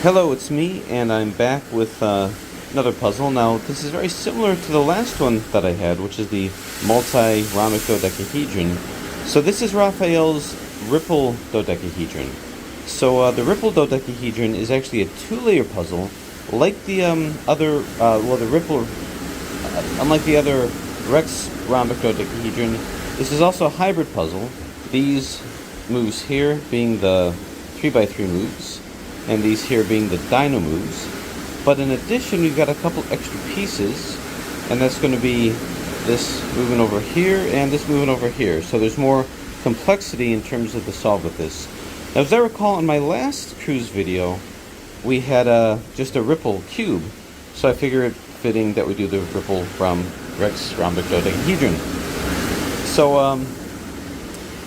Hello, it's me, and I'm back with another puzzle. Now, this is very similar to the last one that I had, which is the multi-rhombus dodecahedron. So this is Raphael's Ripple Dodecahedron. So the Ripple Dodecahedron is actually a two-layer puzzle, like the unlike the other Rex rhombus dodecahedron. This is also a hybrid puzzle. These moves here being the 3x3 moves, and these here being the dino moves. But in addition, we've got a couple extra pieces, and that's going to be this moving over here and this moving over here. So there's more complexity in terms of the solve with this. Now, as I recall, in my last cruise video, we had just a Ripple cube, so I figure it fitting that we do the Ripple from Rex rhombus dodecahedron. So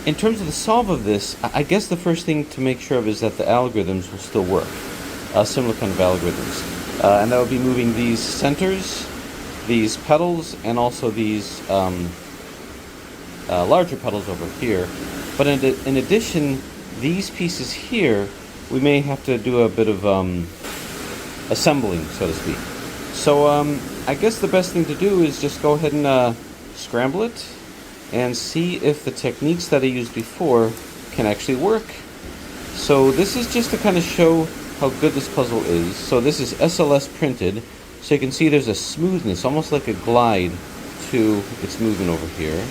in terms of the solve of this, I guess the first thing to make sure of is that the algorithms will still work. Similar kind of algorithms. And that would be moving these centers, these petals, and also these larger petals over here. But in addition, these pieces here, we may have to do a bit of assembling, so to speak. So I guess the best thing to do is just go ahead and scramble it and see if the techniques that I used before can actually work. So this is just to kind of show how good this puzzle is. So this is SLS printed, so you can see there's a smoothness, almost like a glide to its movement over here.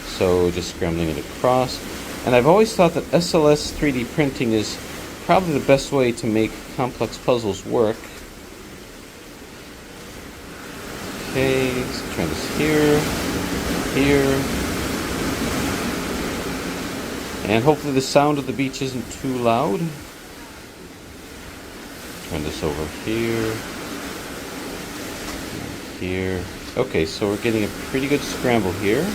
So just scrambling it across. And I've always thought that SLS 3D printing is probably the best way to make complex puzzles work. Okay, let's try this here. And hopefully the sound of the beach isn't too loud. Turn this over here. Okay, so we're getting a pretty good scramble here.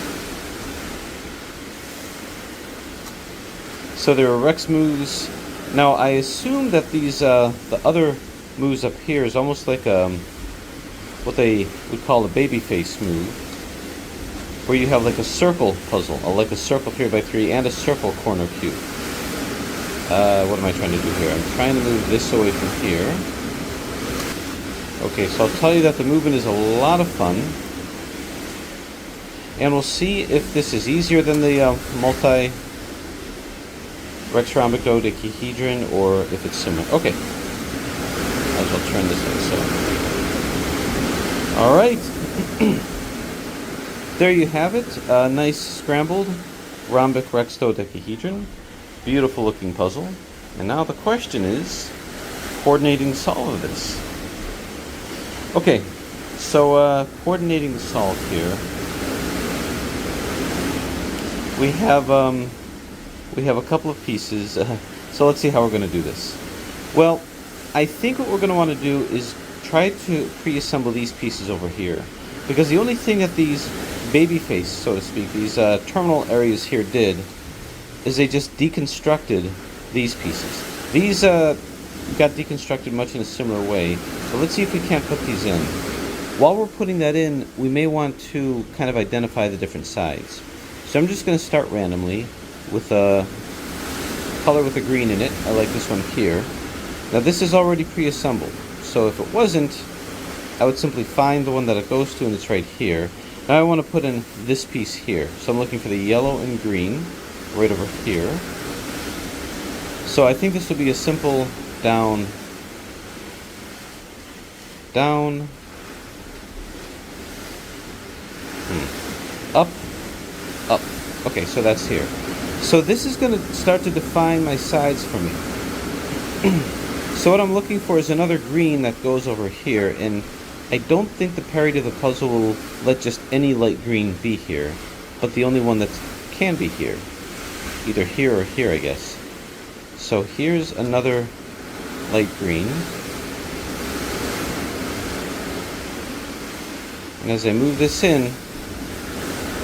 So there are Rex moves. Now I assume that these the other moves up here is almost like what they would call a baby face move, where you have like a circle puzzle, or like a circle 3x3 and a circle corner cube. What am I trying to do here? I'm trying to move this away from here. Okay, so I'll tell you that the movement is a lot of fun. And we'll see if this is easier than the multi-Rex rhombus dodecahedron, or if it's similar. Okay. Might as well turn this way, so. Alright. There you have it, a nice scrambled rhombic Rex dodecahedron. Beautiful looking puzzle. And now the question is coordinating the solve of this. Okay, so coordinating the solve here. We have a couple of pieces. So let's see how we're going to do this. Well, I think what we're going to want to do is try to pre-assemble these pieces over here, because the only thing that these baby face, so to speak, these terminal areas here did, is they just deconstructed these pieces. These got deconstructed much in a similar way, but let's see if we can't put these in. While we're putting that in, we may want to kind of identify the different sides. So I'm just going to start randomly with a color with a green in it. I like this one here. Now this is already pre-assembled, so if it wasn't, I would simply find the one that it goes to, and it's right here. Now I want to put in this piece here. So I'm looking for the yellow and green right over here. So I think this will be a simple down, up, up. Okay, so that's here. So this is going to start to define my sides for me. So what I'm looking for is another green that goes over here, and I don't think the parity of the puzzle will let just any light green be here, but the only one that can be here. Either here or here, I guess. So here's another light green. And as I move this in,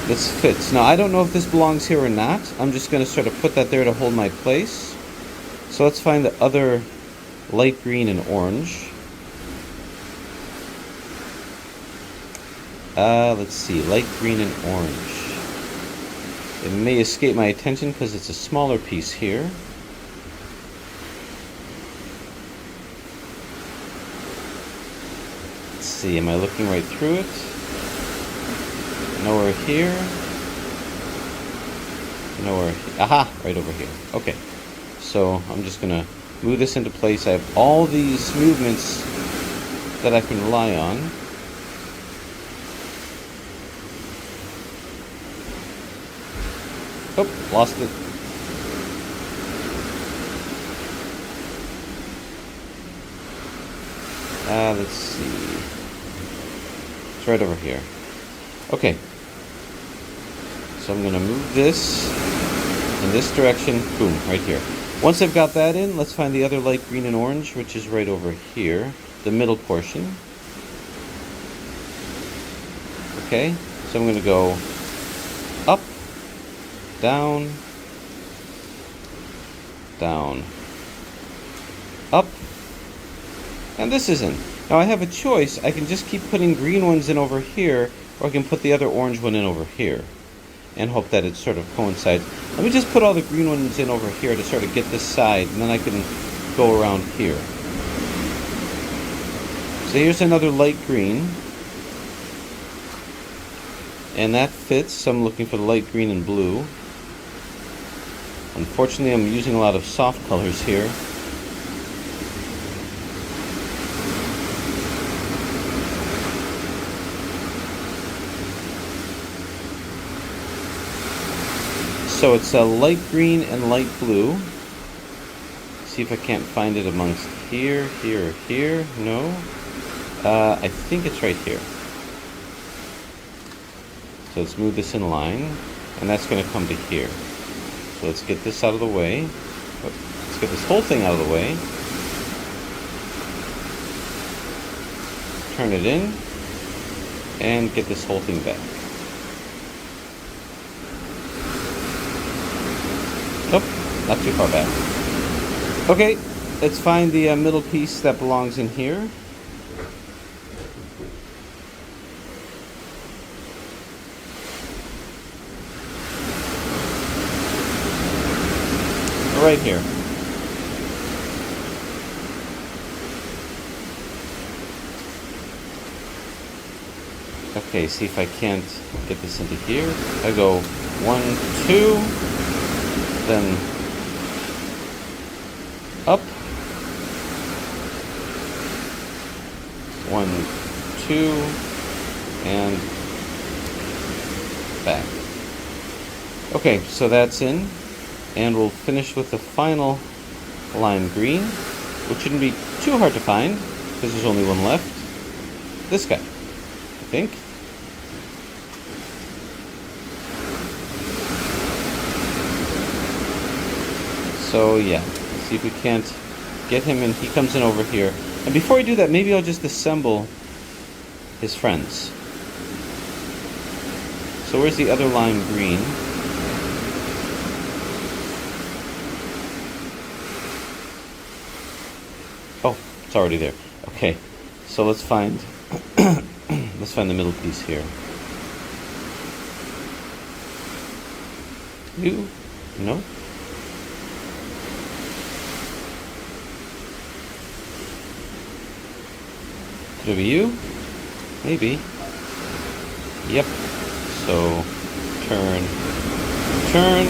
this fits. Now I don't know if this belongs here or not. I'm just going to sort of put that there to hold my place. So let's find the other light green and orange. Let's see, light green and orange. It may escape my attention because it's a smaller piece here. see, am I looking right through it? Nowhere here. Nowhere. Aha! Right over here. Okay. So I'm just gonna move this into place. I have all these movements that I can rely on. Oh, lost it. Let's see. It's right over here. Okay. So I'm going to move this in this direction. Boom, right here. Once I've got that in, let's find the other light green and orange, which is right over here. The middle portion. Okay. So I'm going to go up, down, down, up, and this is in. Now I have a choice. I can just keep putting green ones in over here, or I can put the other orange one in over here and hope that it sort of coincides. Let me just put all the green ones in over here to sort of get this side, and then I can go around here. So here's another light green, and that fits. So I'm looking for the light green and blue. Unfortunately, I'm using a lot of soft colors here. So it's a light green and light blue. See if I can't find it amongst here, here, or here. No. I think it's right here. So let's move this in line, and that's going to come to here. So let's get this out of the way. Let's get this whole thing out of the way. Turn it in, and get this whole thing back. Oh, not too far back. Okay, let's find the middle piece that belongs in here. Right here. Okay, see if I can't get this into here. I go 1, 2, then up, 1, 2, and back. Okay, so that's in, and we'll finish with the final lime green, which shouldn't be too hard to find because there's only one left. This guy, I think. So yeah, let's see if we can't get him in. He comes in over here. And before I do that, maybe I'll just assemble his friends. So where's the other lime green? Oh, it's already there. Okay, so let's find let's find the middle piece here. You? No? Could it be you? Maybe. Yep. So, turn, turn,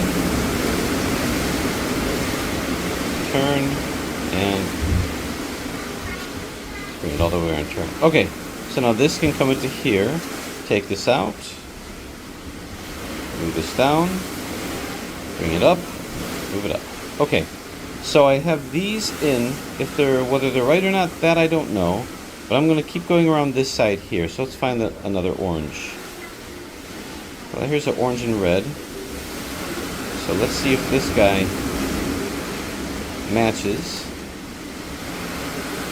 turn, and bring it all the way around, turn. Okay, so now this can come into here. Take this out. Move this down. Bring it up. Move it up. Okay, so I have these in. Whether they're right or not, that I don't know. But I'm going to keep going around this side here. So let's find another orange. Well, here's an orange and red. So let's see if this guy matches.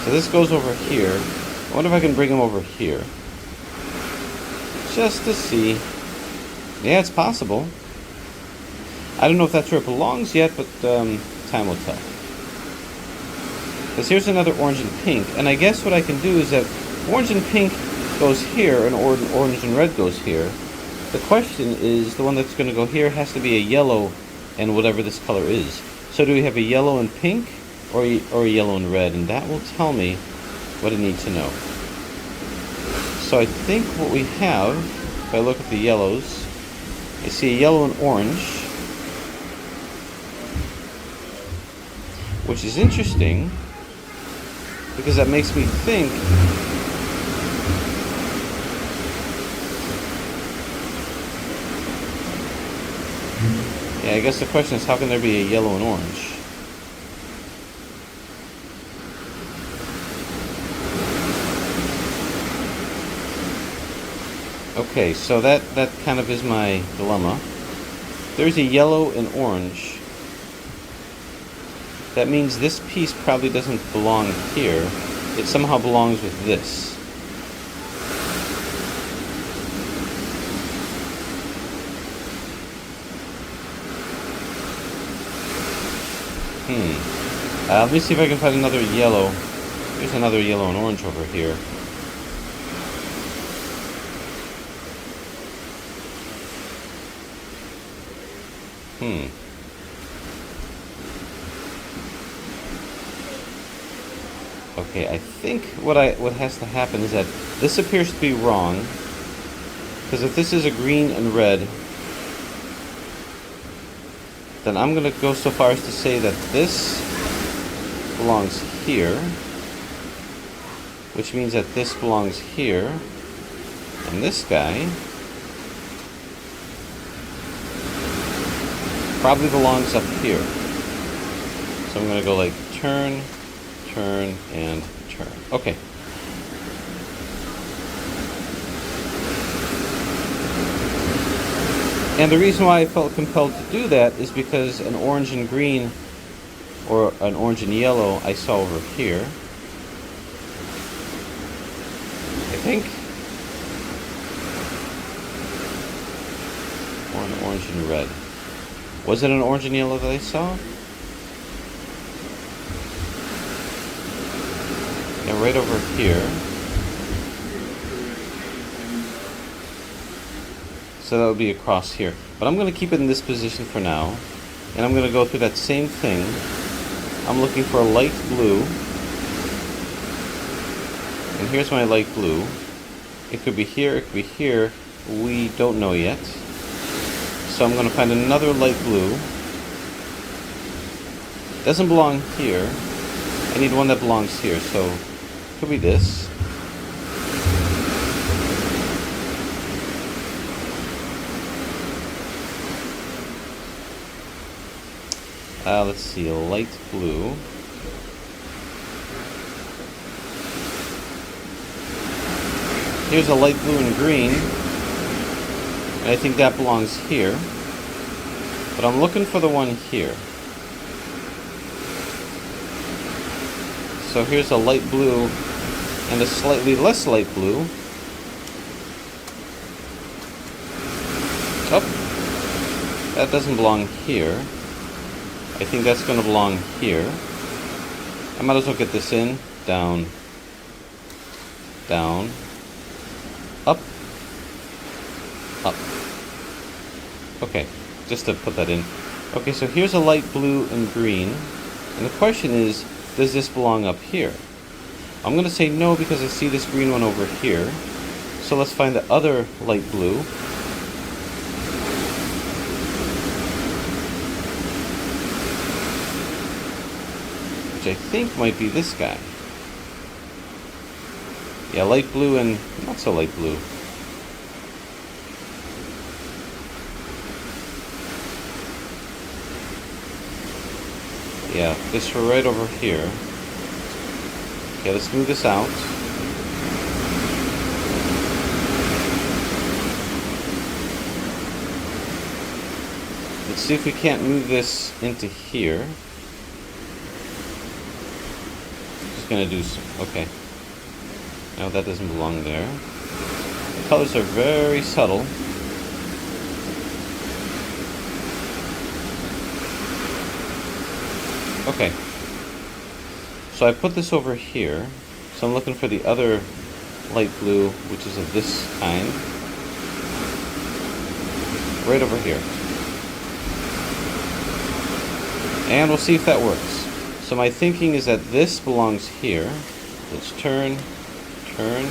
So this goes over here. I wonder if I can bring him over here. Just to see. Yeah, it's possible. I don't know if that's where it belongs yet, but time will tell. Because here's another orange and pink, and I guess what I can do is that orange and pink goes here, and orange and red goes here. The question is, the one that's going to go here has to be a yellow and whatever this color is. So do we have a yellow and pink, or a yellow and red? And that will tell me what I need to know. So I think what we have, if I look at the yellows, I see a yellow and orange, which is interesting because that makes me think I guess the question is, how can there be a yellow and orange? Okay, so that kind of is my dilemma. There's a yellow and orange. That means this piece probably doesn't belong here. It somehow belongs with this. Let me see if I can find another yellow. There's another yellow and orange over here. Okay, I think what has to happen is that this appears to be wrong, because if this is a green and red, then I'm going to go so far as to say that this belongs here, which means that this belongs here, and this guy probably belongs up here. So I'm going to go like turn, turn, and turn. Okay. And the reason why I felt compelled to do that is because an orange and green, or an orange and yellow, I saw over here. I think. Or an orange and red. Was it an orange and yellow that I saw? Yeah, right over here. So that would be across here. But I'm going to keep it in this position for now. And I'm going to go through that same thing. I'm looking for a light blue. And here's my light blue. It could be here, it could be here. We don't know yet. So I'm going to find another light blue. Doesn't belong here. I need one that belongs here. So it could be this. Let's see, a light blue. Here's a light blue and green. And I think that belongs here. But I'm looking for the one here. So here's a light blue and a slightly less light blue. Oh, that doesn't belong here. I think that's going to belong here. I might as well get this in. Down. Down. Up. Up. Okay, just to put that in. Okay, so here's a light blue and green. And the question is, does this belong up here? I'm going to say no because I see this green one over here. So let's find the other light blue. Which I think might be this guy. Yeah, light blue and not so light blue. Yeah, this right over here. Okay, let's move this out. Let's see if we can't move this into here. Gonna do some. Okay. No, that doesn't belong there. The colors are very subtle. Okay. So I put this over here. So I'm looking for the other light blue, which is of this kind. Right over here. And we'll see if that works. So my thinking is that this belongs here. Let's turn, turn.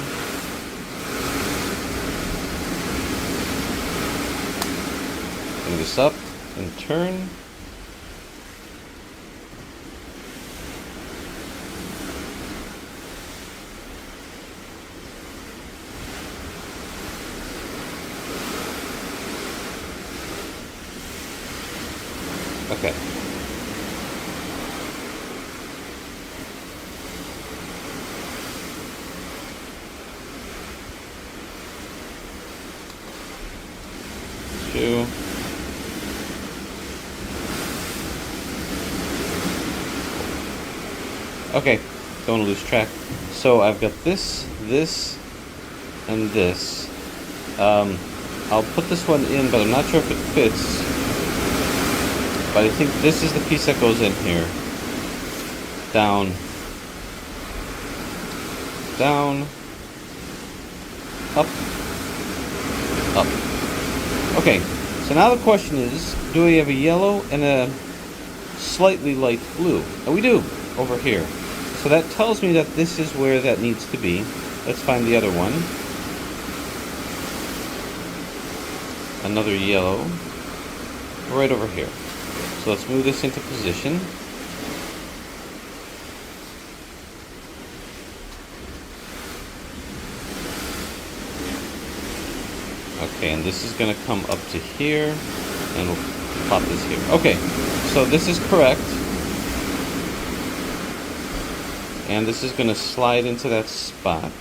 Move this up and turn. Okay. Two. Okay, don't want to lose track. So I've got this, and this. I'll put this one in, but I'm not sure if it fits. But I think this is the piece that goes in here. Down. Down. Up. Up. Okay, so now the question is, do we have a yellow and a slightly light blue? And we do, over here. So that tells me that this is where that needs to be. Let's find the other one. Another yellow. Right over here. So let's move this into position. Okay, and this is going to come up to here, and we'll plop this here. Okay, so this is correct. And this is going to slide into that spot.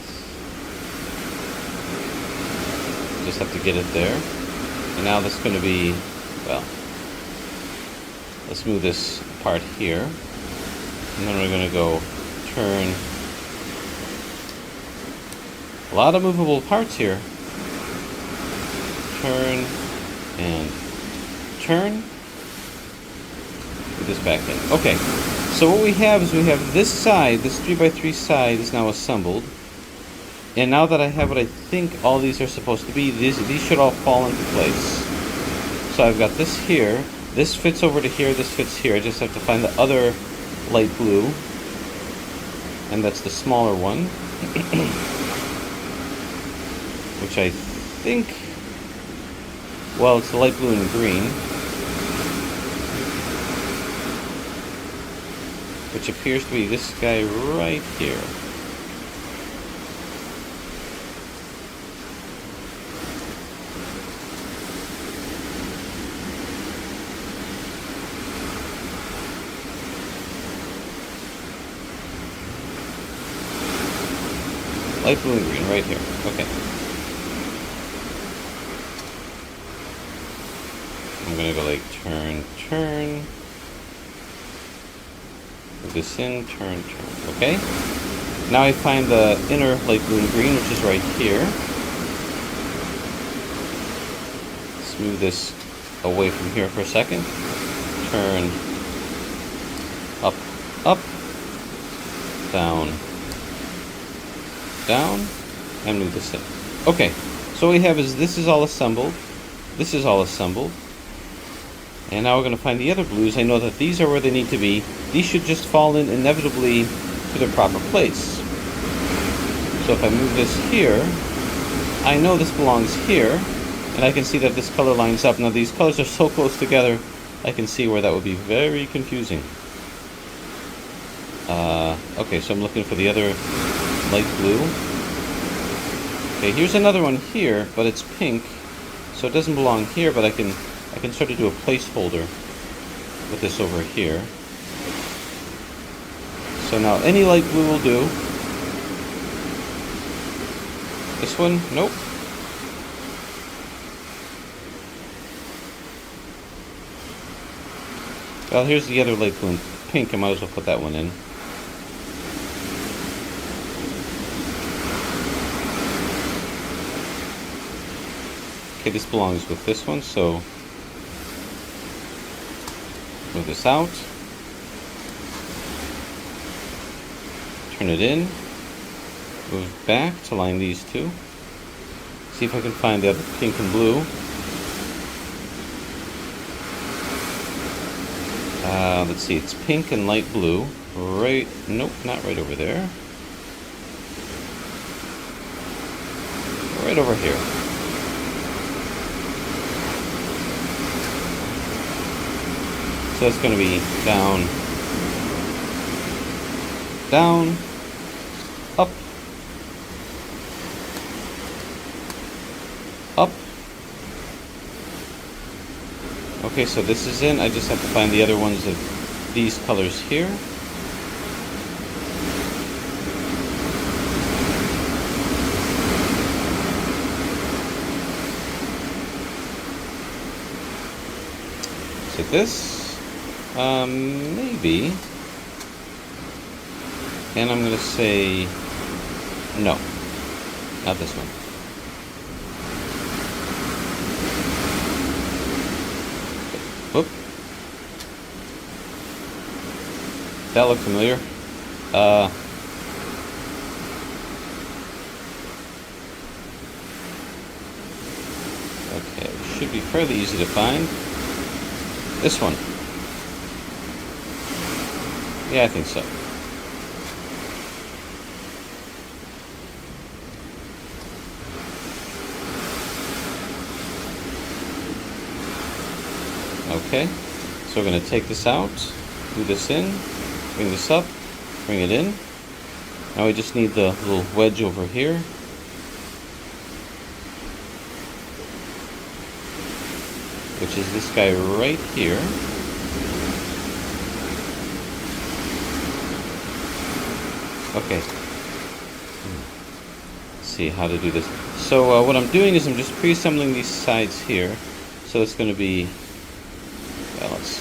Just have to get it there. And now that's going to be, well, let's move this part here. And then we're going to go turn. A lot of movable parts here. Turn and turn. Put this back in. Okay, so what we have is we have this side, this 3x3 side is now assembled. And now that I have what I think all these are supposed to be, these should all fall into place. So I've got this here. This fits over to here, this fits here. I just have to find the other light blue. And that's the smaller one. Which I think, well, it's the light blue and green. Which appears to be this guy right here. Light blue and green, right here. Okay. I'm gonna go like turn, turn. Move this in, turn, turn. Okay. Now I find the inner light blue and green, which is right here. Let's move this away from here for a second. Turn. Up, up. Down. Down, and move this in. Okay, so what we have is this is all assembled, this is all assembled, and now we're going to find the other blues. I know that these are where they need to be. These should just fall in inevitably to their proper place. So if I move this here, I know this belongs here, and I can see that this color lines up. Now these colors are so close together, I can see where that would be very confusing. Okay, so I'm looking for the other light blue. Okay, here's another one here, but it's pink, so it doesn't belong here, but I can sort of do a placeholder with this over here. So now any light blue will do. This one, nope. Well, here's the other light blue and pink. I might as well put that one in. Okay, this belongs with this one, so move this out. Turn it in. Move back to line these two. See if I can find the other pink and blue. Let's see, it's pink and light blue. Right, nope, not right over there. Right over here. So that's going to be down, down, up, up. Okay, so this is in. I just have to find the other ones of these colors here. This, maybe, and I'm going to say no, not this one. Whoop. That looked familiar. Okay, should be fairly easy to find. This one. Yeah, I think so. Okay, so we're going to take this out, move this in, bring this up, bring it in. Now we just need the little wedge over here. Which is this guy right here. Okay. Let's see how to do this. So what I'm doing is I'm just pre-assembling these sides here. So it's going to be, well, let's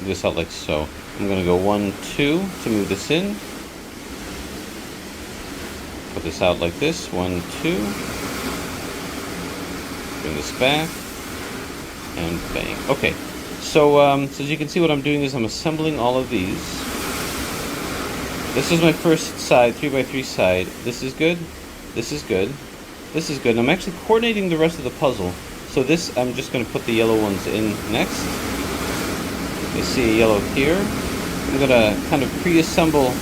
do this out like so. I'm going to go 1, 2 to move this in. Put this out like this. 1, 2. Bring this back, and bang. Okay, so as you can see, what I'm doing is I'm assembling all of these. This is my first side, 3x3 side. This is good, this is good, this is good. And I'm actually coordinating the rest of the puzzle. So this, I'm just going to put the yellow ones in next. You see a yellow here. I'm going to kind of pre-assemble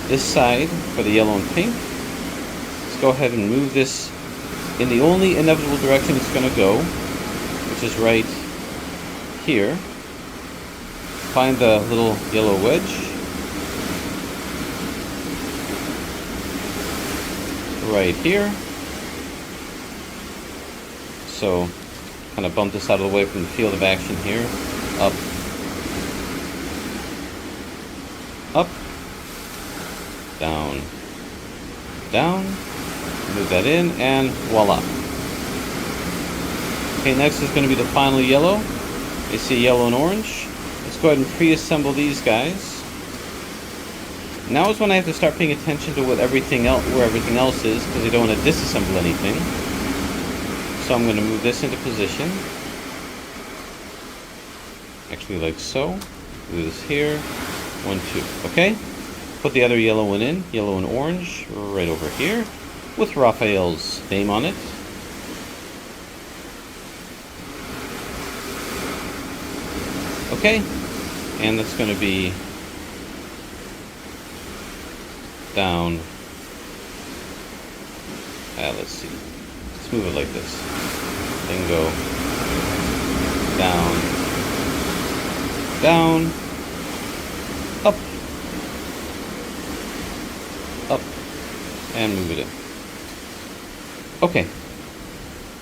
this side for the yellow and pink. Let's go ahead and move this in the only inevitable direction it's going to go, which is right here. Find the little yellow wedge. Right here. So, kind of bump this out of the way from the field of action here. Up. Up. Down. Down. Move that in, and voila. Okay, next is going to be the final yellow. You see yellow and orange. Let's go ahead and pre-assemble these guys. Now is when I have to start paying attention to what everything else, where everything else is, because I don't want to disassemble anything. So I'm going to move this into position. Actually, like so. Do this here. 1, 2. Okay. Put the other yellow one in, yellow and orange, right over here, with Raphael's name on it. Okay, and that's going to be down. Let's see. Let's move it like this. Then go down, down, up, up, and move it in. Okay.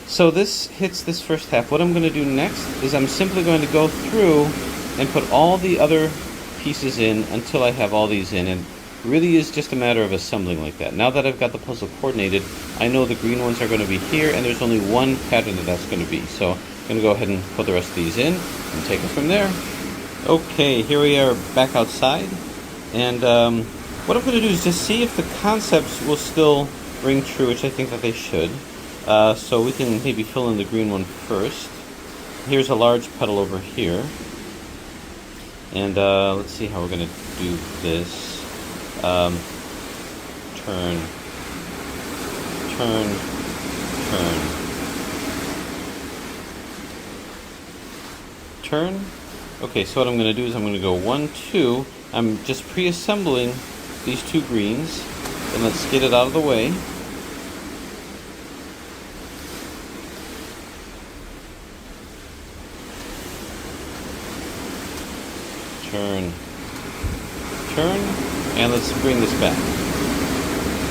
So this hits this first half. What I'm going to do next is I'm simply going to go through and put all the other pieces in until I have all these in. And really is just a matter of assembling like that. Now that I've got the puzzle coordinated, I know the green ones are going to be here, and there's only one pattern that's going to be. So I'm going to go ahead and put the rest of these in and take it from there. Okay, here we are back outside. And what I'm going to do is just see if the concepts will still ring true, which I think that they should. So we can maybe fill in the green one first. Here's a large petal over here. And let's see how we're going to do this. Turn, turn, turn, turn. Okay, so what I'm going to do is I'm going to go 1, 2. I'm just pre-assembling these two greens. And let's get it out of the way. turn, turn, and let's bring this back.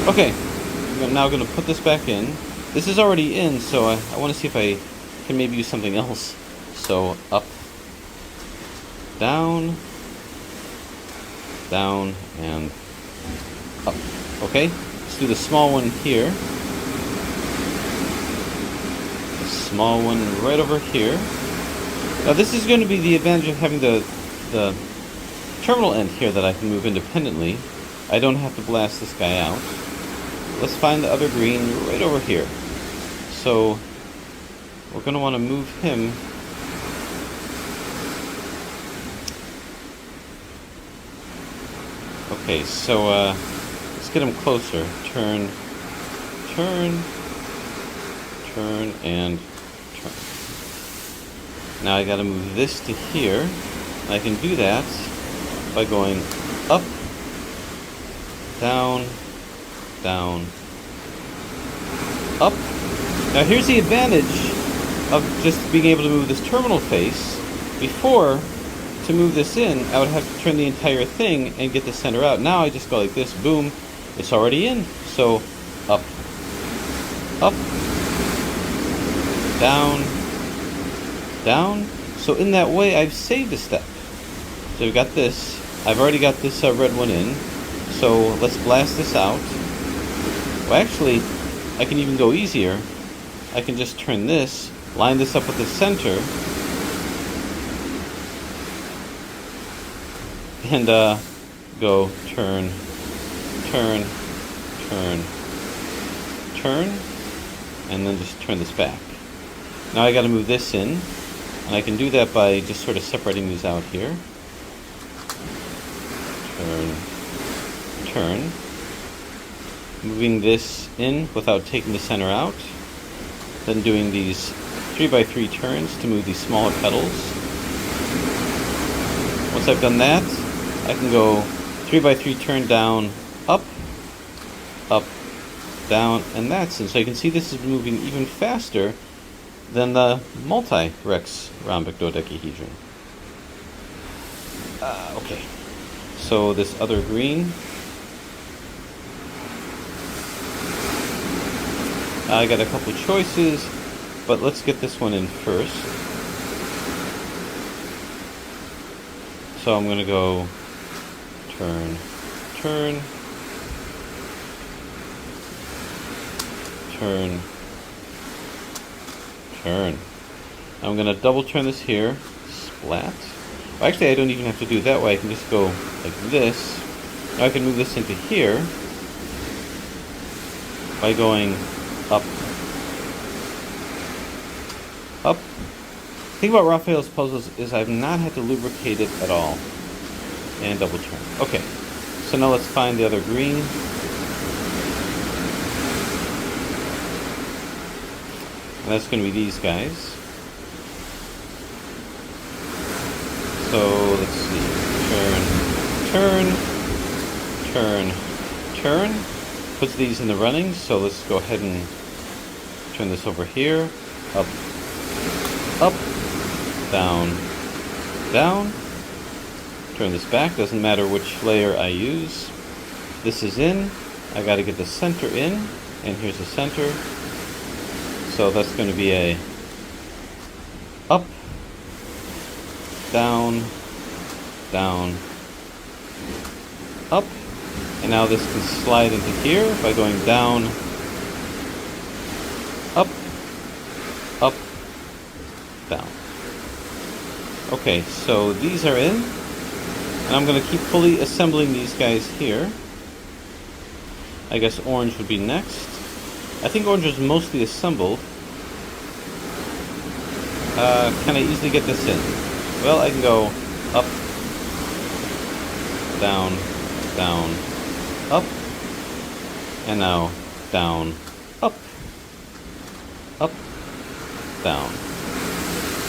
Okay, I'm now going to put this back in. This is already in, so I want to see if I can maybe use something else. So up, down, down, and up. Okay, let's do the small one here. The small one right over here. Now this is going to be the advantage of having the terminal end here that I can move independently. I don't have to blast this guy out. Let's find the other green right over here. So we're going to want to move him okay, so let's get him closer. Turn, turn, turn, and turn. Now I got to move this to here. And I can do that by going up, down, down, up. Now here's the advantage of just being able to move this terminal face. Before, to move this in, I would have to turn the entire thing and get the center out. Now I just go like this, boom, it's already in. So up, up, down, down. So in that way, I've saved a step. So we've got this. I've already got this red one in. So let's blast this out. Well, actually, I can even go easier. I can just turn this, line this up with the center, and go turn, turn, turn, turn, and then just turn this back. Now I got to move this in, and I can do that by just sort of separating these out here. Turn, turn. Moving this in without taking the center out. Then doing these 3x3 turns to move these smaller petals. Once I've done that, I can go 3x3 turn down, up, up, down, and that's it. So you can see this is moving even faster than the multi-Rex rhombic dodecahedron. Okay, so this other green, I got a couple choices, but let's get this one in first. So I'm going to go turn, turn, turn, turn. I'm going to double turn this here, splat. Well, actually, I don't even have to do it that way. I can just go like this. Now I can move this into here by going up, up. The thing about Raphael's puzzles is I've not had to lubricate it at all. And double turn. Okay, so now let's find the other green. And that's going to be these guys. So let's see. Turn, turn, turn, turn. Puts these in the running, so let's go ahead and turn this over here. Up, up, down, down. Turn this back, doesn't matter which layer I use. This is in, I gotta get the center in, and here's the center. So that's gonna be a up, down, down, up. And now this can slide into here by going down, up, up, down. Okay, so these are in. And I'm going to keep fully assembling these guys here. I guess orange would be next. I think orange is mostly assembled. Can I easily get this in? Well, I can go up, down, down, up, and now down, up, up, down.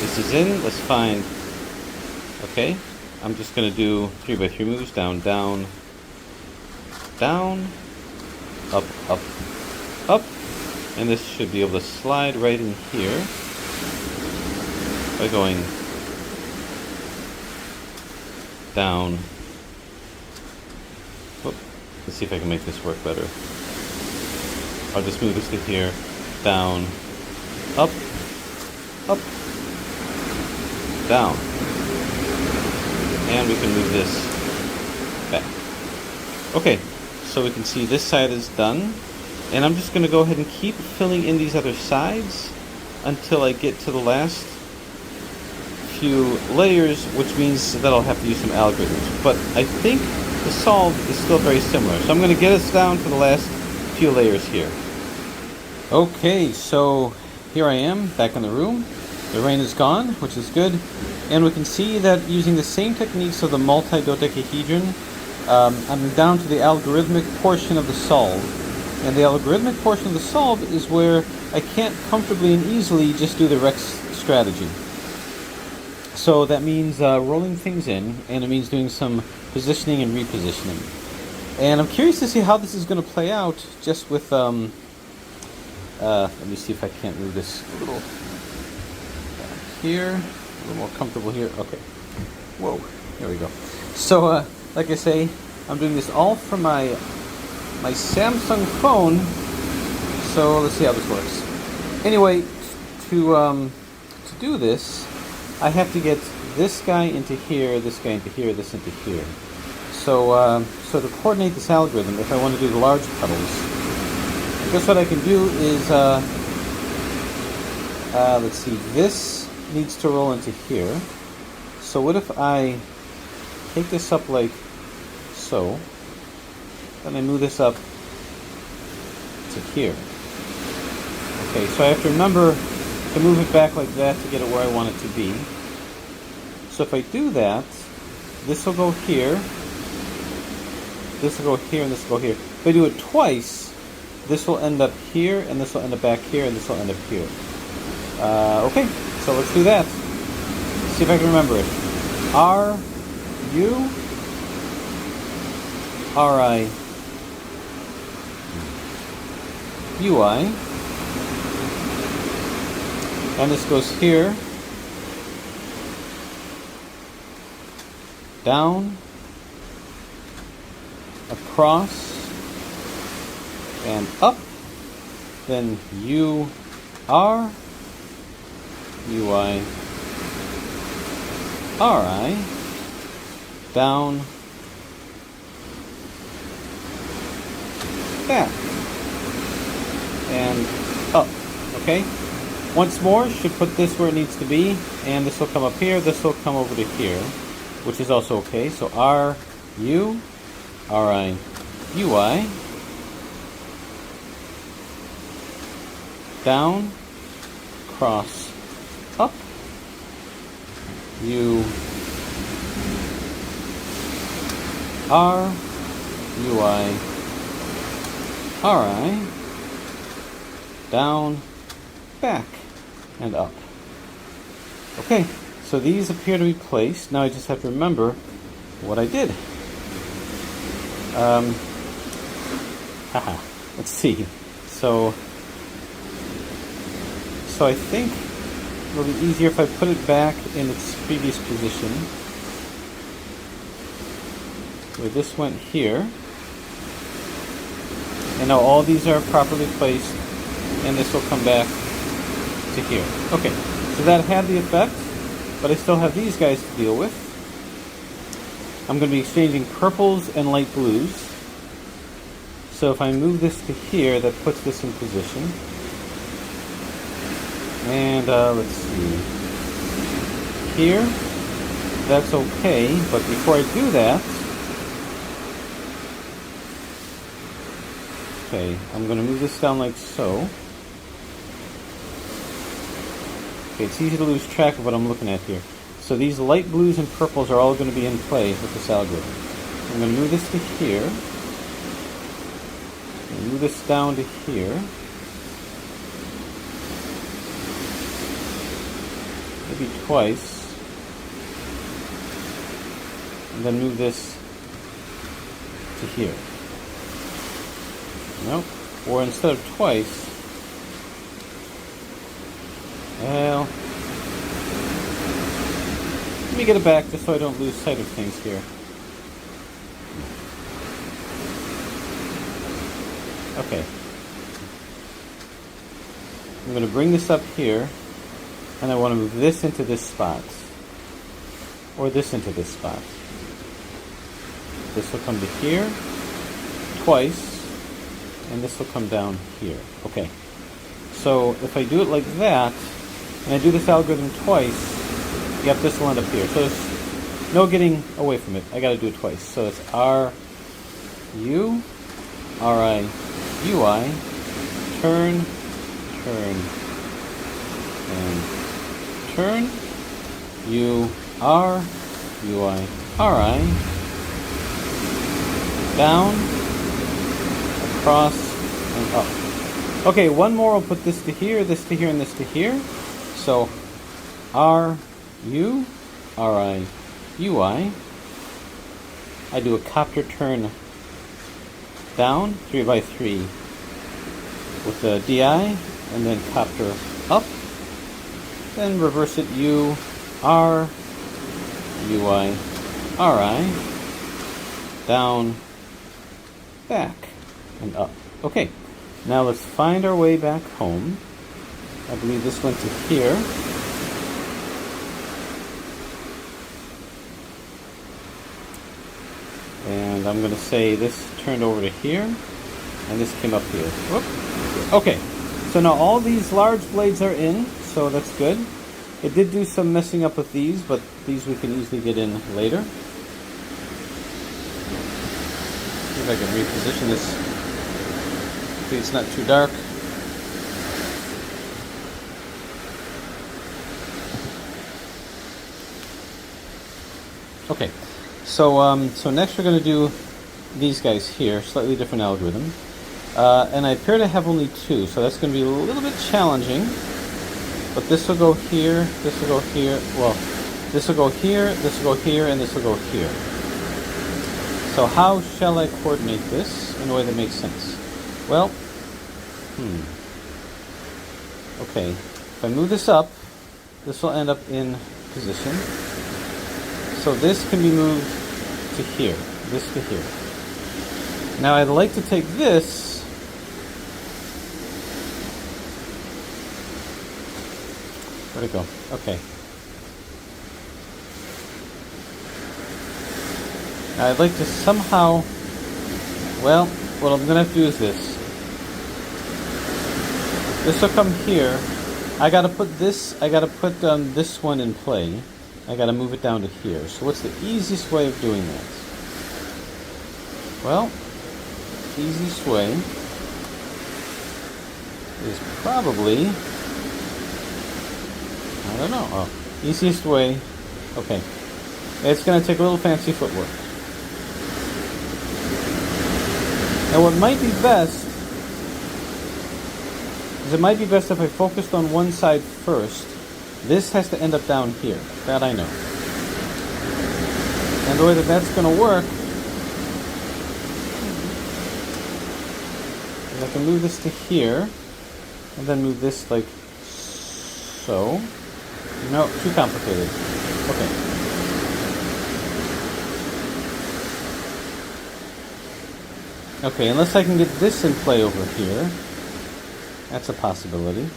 This is in. Let's find, okay, I'm just going to do 3x3 moves, down, down, down, up, up, up, and this should be able to slide right in here by going down. Whoop. Let's see if I can make this work better. I'll just move this to here, down, up, up, down. And we can move this back. Okay, so we can see this side is done. And I'm just going to go ahead and keep filling in these other sides until I get to the last few layers, which means that I'll have to use some algorithms. But I think the solve is still very similar. So I'm going to get us down to the last few layers here. Okay, so here I am back in the room. The rain is gone, which is good. And we can see that using the same techniques of the multi-dodecahedron, I'm down to the algorithmic portion of the solve. And the algorithmic portion of the solve is where I can't comfortably and easily just do the Rex strategy. So that means rolling things in, and it means doing some positioning and repositioning. And I'm curious to see how this is going to play out just with, let me see if I can't move this a little back here, a little more comfortable here. Okay. Whoa, there we go. So, like I say, I'm doing this all from my Samsung phone, so let's see how this works. Anyway, to do this, I have to get this guy into here, this guy into here, this into here. So, so to coordinate this algorithm, if I want to do the large petals, I guess what I can do is, let's see, this needs to roll into here. So what if I take this up like so, then I move this up to here. Okay, so I have to remember to move it back like that to get it where I want it to be. So if I do that, this will go here, this will go here, and this will go here. If I do it twice, this will end up here, and this will end up back here, and this will end up here. Okay, so let's do that. See if I can remember it. R, U, R, I, U, I. And this goes here, down, across, and up, then U, R, U, I, R, I, down, back, and up, okay? Once more, should put this where it needs to be, and this will come up here, this will come over to here, which is also okay. So R, U, R, I, U, I, down, cross, up, U, R, U, I, R, I, down, back, and up. Okay, so these appear to be placed. Now I just have to remember what I did. Let's see. So I think it'll be easier if I put it back in its previous position, where this went here. And now all these are properly placed, and this will come back to here. Okay, so that had the effect, but I still have these guys to deal with. I'm going to be exchanging purples and light blues. So if I move this to here, that puts this in position. And let's see. Here, that's okay, but before I do that, okay, I'm going to move this down like so. Okay, it's easy to lose track of what I'm looking at here. So these light blues and purples are all going to be in play with this algorithm. I'm going to move this to here. And move this down to here. Maybe twice. And then move this to here. Nope. Or instead of twice, well, me get it back just so I don't lose sight of things here. Okay. I'm going to bring this up here, and I want to move this into this spot. Or this into this spot. This will come to here twice, and this will come down here. Okay. So if I do it like that, and I do this algorithm twice, yep, this will end up here. So there's no getting away from it. I got to do it twice. So it's R, U, R, I, U, I, turn, turn, and turn, U, R, U, I, R, I, down, across, and up. Okay, one more. I'll put this to here, and this to here. So R, U, R, I, U, I. I do a copter turn down, 3 by 3 with the DI, and then copter up. Then reverse it, U, R, U, I, R, I. Down, back, and up. Okay. Now let's find our way back home. I believe this went to here. And I'm going to say this turned over to here, and this came up here. Whoop. Okay, so now all these large blades are in, so that's good. It did do some messing up with these, but these we can easily get in later. See if I can reposition this. It's not too dark. Okay, so next we're going to do these guys here, slightly different algorithm. And I appear to have only 2, so that's going to be a little bit challenging. But this will go here, this will go here, well, this will go here, this will go here, and this will go here. So how shall I coordinate this in a way that makes sense? Well, okay, if I move this up, this will end up in position. So this can be moved to here, this to here. Now I'd like to take this, where'd it go? Okay. Now I'd like to somehow, well, what I'm going to have to do is this. This will come here. I got to put this this one in play. I got to move it down to here. So what's the easiest way of doing that? Well, the easiest way is probably, I don't know. Oh, easiest way, okay. It's going to take a little fancy footwork. Now what might be best is it might be best if I focused on one side first. This has to end up down here. That I know. And the way that that's going to work is I can move this to here, and then move this like so. No, too complicated. Okay. Okay, unless I can get this in play over here. That's a possibility.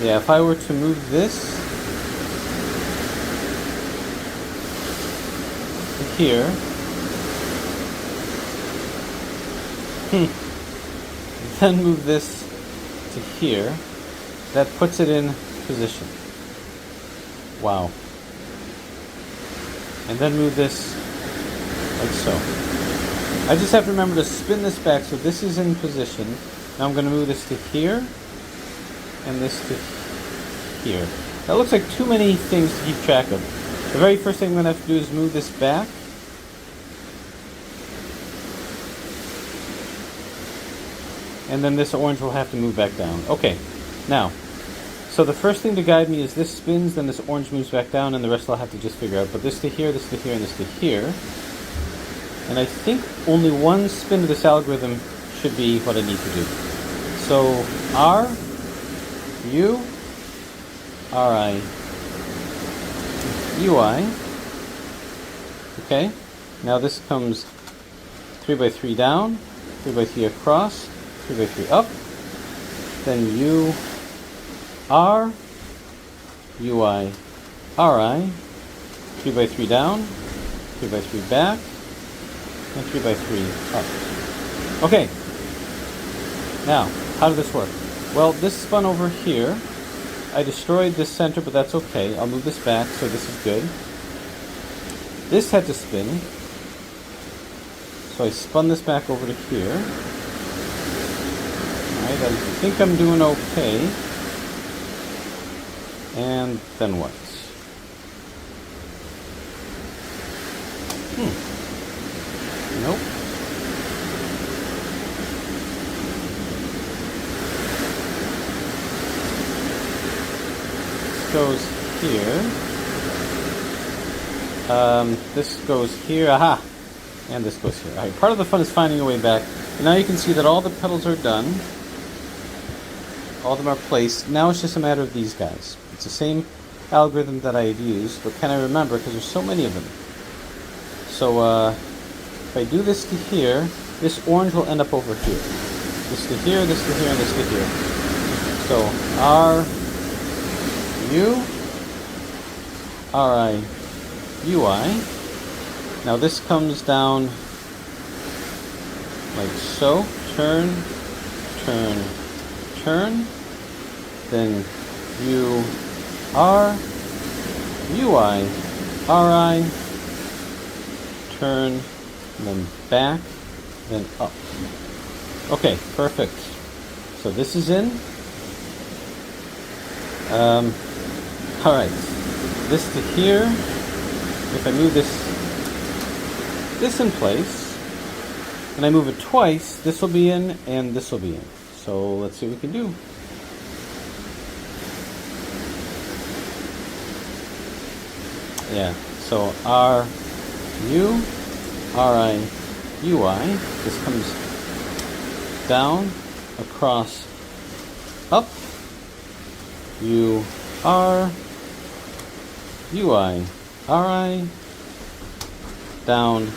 Yeah, if I were to move this to here, then move this to here, that puts it in position. Wow. And then move this like so. I just have to remember to spin this back so this is in position. Now I'm going to move this to here and this to here. That looks like too many things to keep track of. The very first thing I'm going to have to do is move this back. And then this orange will have to move back down. Okay, now, so the first thing to guide me is this spins, then this orange moves back down, and the rest I'll have to just figure out. But this to here, this to here, and this to here. And I think only one spin of this algorithm should be what I need to do. So R, U, R, I, U, I. Okay, now this comes 3 by 3 down, 3 by 3 across, 3 by 3 up, then U, R, U, I, R, I, 3 by 3 down, 3 by 3 back, and 3 by 3 up. Okay, now, how did this work? Well, this spun over here. I destroyed this center, but that's okay. I'll move this back, so this is good. This had to spin. So I spun this back over to here. Alright, I think I'm doing okay. And then what? Nope. Goes here. This goes here. Aha! And this goes here. Alright, part of the fun is finding a way back. And now you can see that all the pedals are done. All of them are placed. Now it's just a matter of these guys. It's the same algorithm that I had used, but can I remember? Because there's so many of them. So, if I do this to here, this orange will end up over here. This to here, this to here, and this to here. So, R, U, R, I, U, I. Now this comes down like so. Turn, turn, turn. Then U, R, U, I, R, I. Turn, and then back, then up. Okay, perfect. So this is in. Alright, this to here. If I move this in place, and I move it twice, this will be in, and this will be in. So let's see what we can do. Yeah, so R, U, R, I, U, I. This comes down, across, up, U, R, U, I, R, I, down,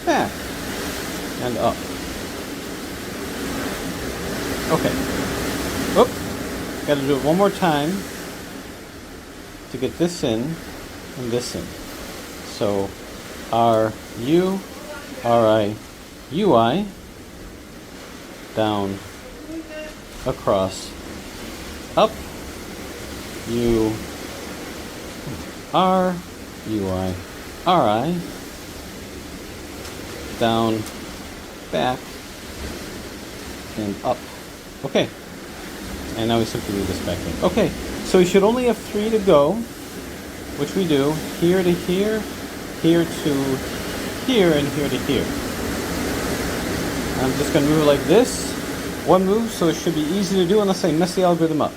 back, and up. Okay. Oop. Gotta do it one more time to get this in and this in. So R, U, R, I, U, I, down, across, up, U, R, U, I, R, I, down, back, and up. Okay. And now we simply move this back in. Okay, so we should only have 3 to go, which we do. Here to here, here to here, and here to here. I'm just going to move it like this. One move, so it should be easy to do unless I mess the algorithm up.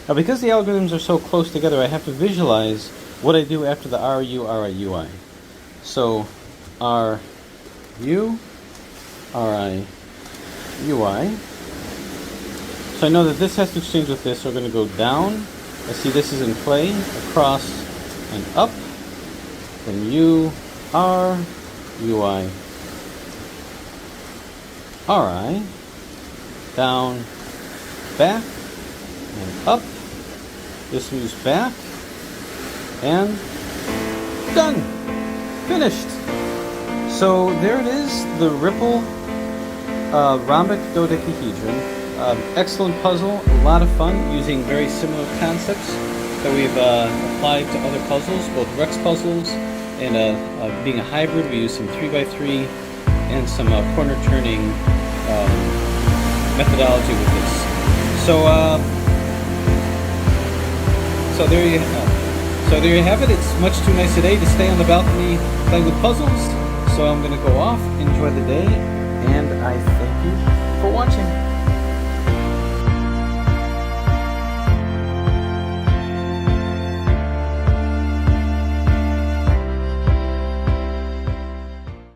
Now, because the algorithms are so close together, I have to visualize what I do after the R, U, R, I, U, I. So, R, U, R, I, U, I. So I know that this has to exchange with this, so we're going to go down. I see this is in play, across, and up. Then U, R, U, I, R, I. Down, back, and up. This moves back, and done! Finished! So there it is, the Ripple rhombic dodecahedron. Excellent puzzle, a lot of fun, using very similar concepts that we've applied to other puzzles, both Rex puzzles, and being a hybrid, we use some 3x3 and some corner turning methodology with this. So there you have it. It's much too nice today to stay on the balcony playing with puzzles. So I'm going to go off, enjoy the day, and I thank you for watching.